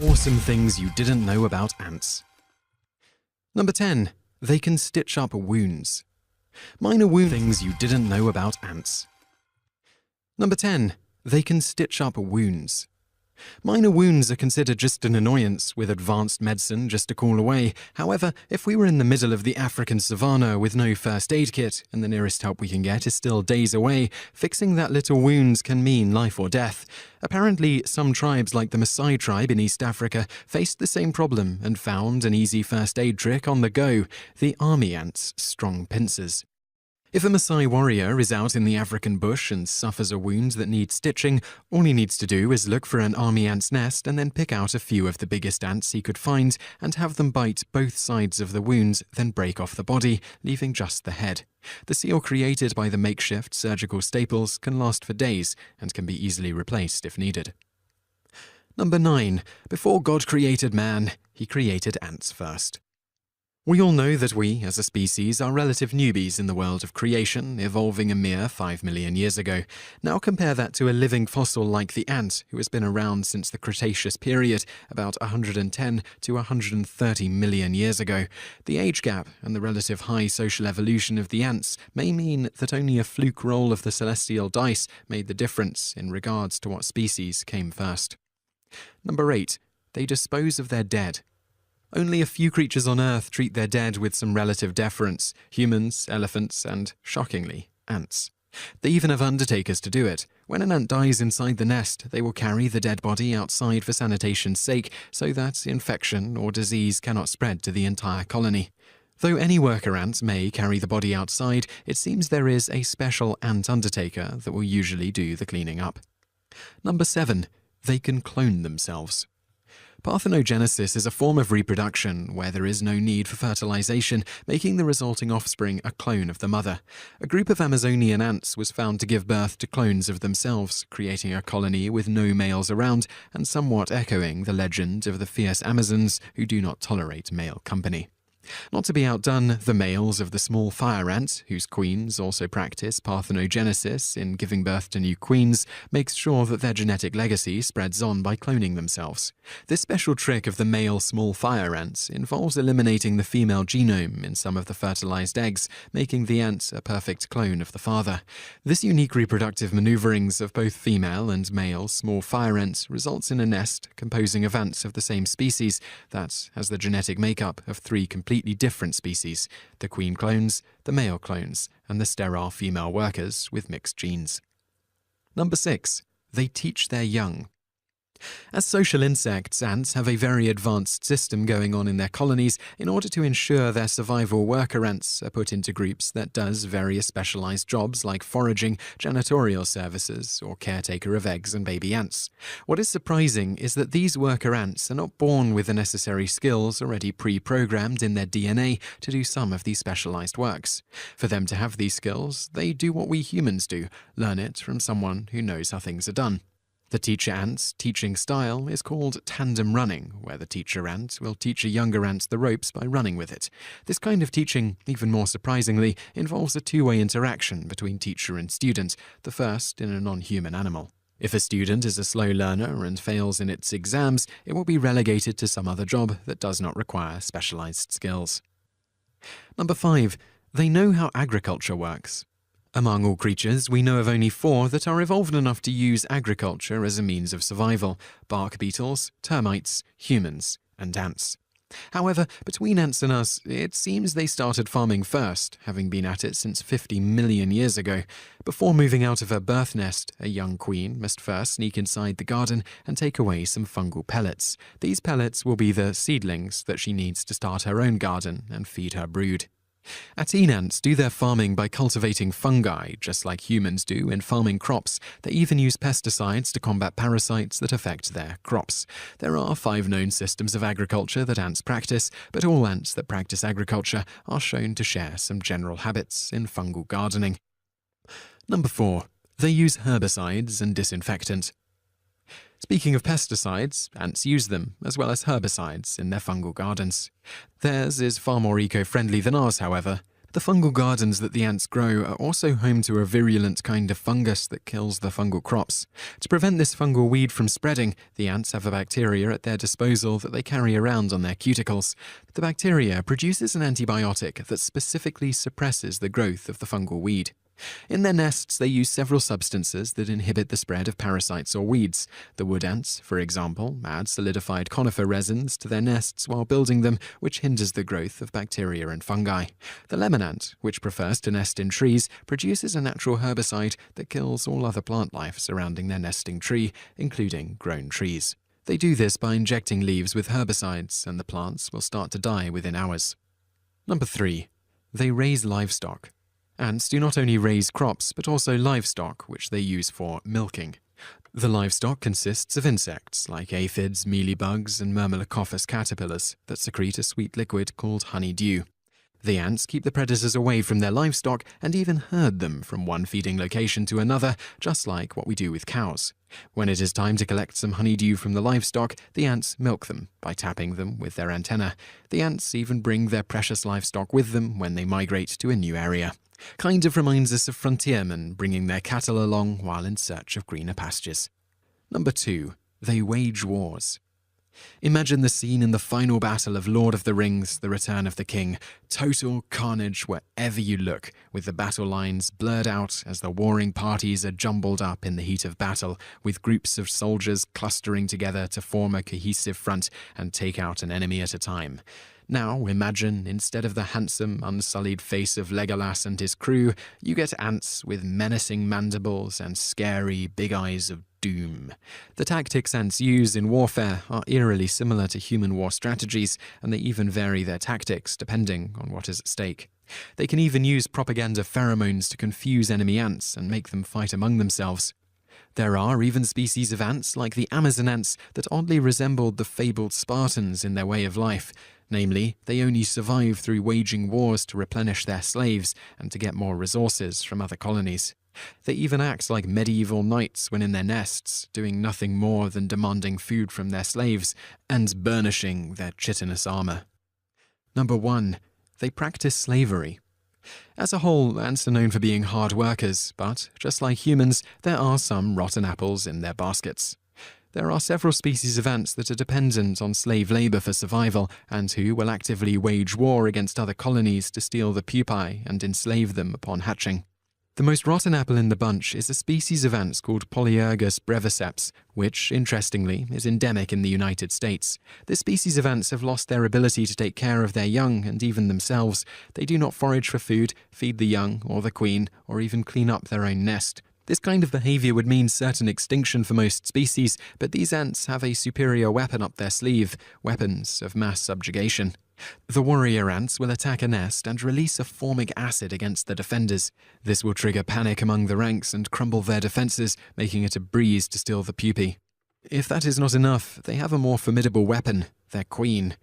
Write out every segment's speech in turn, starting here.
Awesome things you didn't know about ants. Number 10. They can stitch up wounds. Minor wound things you didn't know about ants. Number 10. They can stitch up wounds. Minor wounds are considered just an annoyance, with advanced medicine just a call away. However, if we were in the middle of the African savannah with no first aid kit, and the nearest help we can get is still days away, fixing that little wounds can mean life or death. Apparently, some tribes like the Maasai tribe in East Africa faced the same problem and found an easy first aid trick on the go: the army ant's strong pincers. If a Maasai warrior is out in the African bush and suffers a wound that needs stitching, all he needs to do is look for an army ant's nest and then pick out a few of the biggest ants he could find and have them bite both sides of the wound, then break off the body, leaving just the head. The seal created by the makeshift surgical staples can last for days and can be easily replaced if needed. Number 9. Before God created man, he created ants first. We all know that we, as a species, are relative newbies in the world of creation, evolving a mere 5 million years ago. Now compare that to a living fossil like the ant, who has been around since the Cretaceous period, about 110 to 130 million years ago. The age gap and the relative high social evolution of the ants may mean that only a fluke roll of the celestial dice made the difference in regards to what species came first. Number 8. They dispose of their dead. Only a few creatures on Earth treat their dead with some relative deference: humans, elephants, and, shockingly, ants. They even have undertakers to do it. When an ant dies inside the nest, they will carry the dead body outside for sanitation's sake so that infection or disease cannot spread to the entire colony. Though any worker ant may carry the body outside, it seems there is a special ant undertaker that will usually do the cleaning up. Number 7. They can clone themselves. Parthenogenesis is a form of reproduction where there is no need for fertilization, making the resulting offspring a clone of the mother. A group of Amazonian ants was found to give birth to clones of themselves, creating a colony with no males around and somewhat echoing the legend of the fierce Amazons who do not tolerate male company. Not to be outdone, the males of the small fire ant, whose queens also practice parthenogenesis in giving birth to new queens, makes sure that their genetic legacy spreads on by cloning themselves. This special trick of the male small fire ant involves eliminating the female genome in some of the fertilized eggs, making the ant a perfect clone of the father. This unique reproductive maneuverings of both female and male small fire ants results in a nest composing of ants of the same species that has the genetic makeup of 3 completely different species: the queen clones, the male clones, and the sterile female workers with mixed genes. Number 6. They teach their young. As social insects, ants have a very advanced system going on in their colonies in order to ensure their survival. Worker ants are put into groups that does various specialized jobs like foraging, janitorial services, or caretaker of eggs and baby ants. What is surprising is that these worker ants are not born with the necessary skills already pre-programmed in their DNA to do some of these specialized works. For them to have these skills, they do what we humans do: learn it from someone who knows how things are done. The teacher ant's teaching style is called tandem running, where the teacher ant will teach a younger ant the ropes by running with it. This kind of teaching, even more surprisingly, involves a two-way interaction between teacher and student, the first in a non-human animal. If a student is a slow learner and fails in its exams, it will be relegated to some other job that does not require specialized skills. Number 5. They know how agriculture works. Among all creatures, we know of only 4 that are evolved enough to use agriculture as a means of survival: bark beetles, termites, humans, and ants. However, between ants and us, it seems they started farming first, having been at it since 50 million years ago. Before moving out of her birth nest, a young queen must first sneak inside the garden and take away some fungal pellets. These pellets will be the seedlings that she needs to start her own garden and feed her brood. Atene ants do their farming by cultivating fungi, just like humans do in farming crops. They even use pesticides to combat parasites that affect their crops. There are 5 known systems of agriculture that ants practice, but all ants that practice agriculture are shown to share some general habits in fungal gardening. Number 4. They use herbicides and disinfectant. Speaking of pesticides, ants use them, as well as herbicides, in their fungal gardens. Theirs is far more eco-friendly than ours, however. The fungal gardens that the ants grow are also home to a virulent kind of fungus that kills the fungal crops. To prevent this fungal weed from spreading, the ants have a bacteria at their disposal that they carry around on their cuticles. The bacteria produces an antibiotic that specifically suppresses the growth of the fungal weed. In their nests, they use several substances that inhibit the spread of parasites or weeds. The wood ants, for example, add solidified conifer resins to their nests while building them, which hinders the growth of bacteria and fungi. The lemon ant, which prefers to nest in trees, produces a natural herbicide that kills all other plant life surrounding their nesting tree, including grown trees. They do this by injecting leaves with herbicides, and the plants will start to die within hours. Number 3. They raise livestock. Ants do not only raise crops, but also livestock, which they use for milking. The livestock consists of insects like aphids, mealybugs, and myrmecophos caterpillars that secrete a sweet liquid called honeydew. The ants keep the predators away from their livestock and even herd them from one feeding location to another, just like what we do with cows. When it is time to collect some honeydew from the livestock, the ants milk them by tapping them with their antennae. The ants even bring their precious livestock with them when they migrate to a new area. Kind of reminds us of frontiermen bringing their cattle along while in search of greener pastures. Number 2. They wage wars. Imagine the scene in the final battle of Lord of the Rings, The Return of the King. Total carnage wherever you look, with the battle lines blurred out as the warring parties are jumbled up in the heat of battle, with groups of soldiers clustering together to form a cohesive front and take out an enemy at a time. Now imagine, instead of the handsome, unsullied face of Legolas and his crew, you get ants with menacing mandibles and scary big eyes of doom. The tactics ants use in warfare are eerily similar to human war strategies, and they even vary their tactics depending on what is at stake. They can even use propaganda pheromones to confuse enemy ants and make them fight among themselves. There are even species of ants, like the Amazon ants, that oddly resembled the fabled Spartans in their way of life. Namely, they only survive through waging wars to replenish their slaves and to get more resources from other colonies. They even act like medieval knights when in their nests, doing nothing more than demanding food from their slaves and burnishing their chitinous armor. Number 1. They practice slavery. As a whole, ants are known for being hard workers, but, just like humans, there are some rotten apples in their baskets. There are several species of ants that are dependent on slave labor for survival and who will actively wage war against other colonies to steal the pupae and enslave them upon hatching. The most rotten apple in the bunch is a species of ants called Polyergus breviceps, which, interestingly, is endemic in the United States. This species of ants have lost their ability to take care of their young and even themselves. They do not forage for food, feed the young or the queen, or even clean up their own nest. This kind of behavior would mean certain extinction for most species, but these ants have a superior weapon up their sleeve, weapons of mass subjugation. The warrior ants will attack a nest and release a formic acid against the defenders. This will trigger panic among the ranks and crumble their defenses, making it a breeze to steal the pupae. If that is not enough, they have a more formidable weapon, their queen.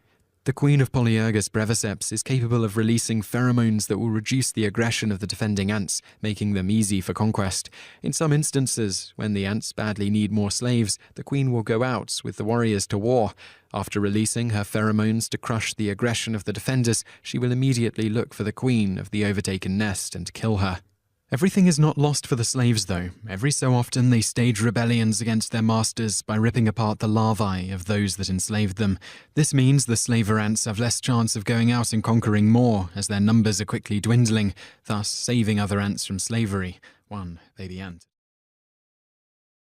The queen of Polyergus breviceps is capable of releasing pheromones that will reduce the aggression of the defending ants, making them easy for conquest. In some instances, when the ants badly need more slaves, the queen will go out with the warriors to war. After releasing her pheromones to crush the aggression of the defenders, she will immediately look for the queen of the overtaken nest and kill her. Everything is not lost for the slaves, though. Every so often they stage rebellions against their masters by ripping apart the larvae of those that enslaved them. This means the slaver ants have less chance of going out and conquering more, as their numbers are quickly dwindling, thus saving other ants from slavery. One baby ant.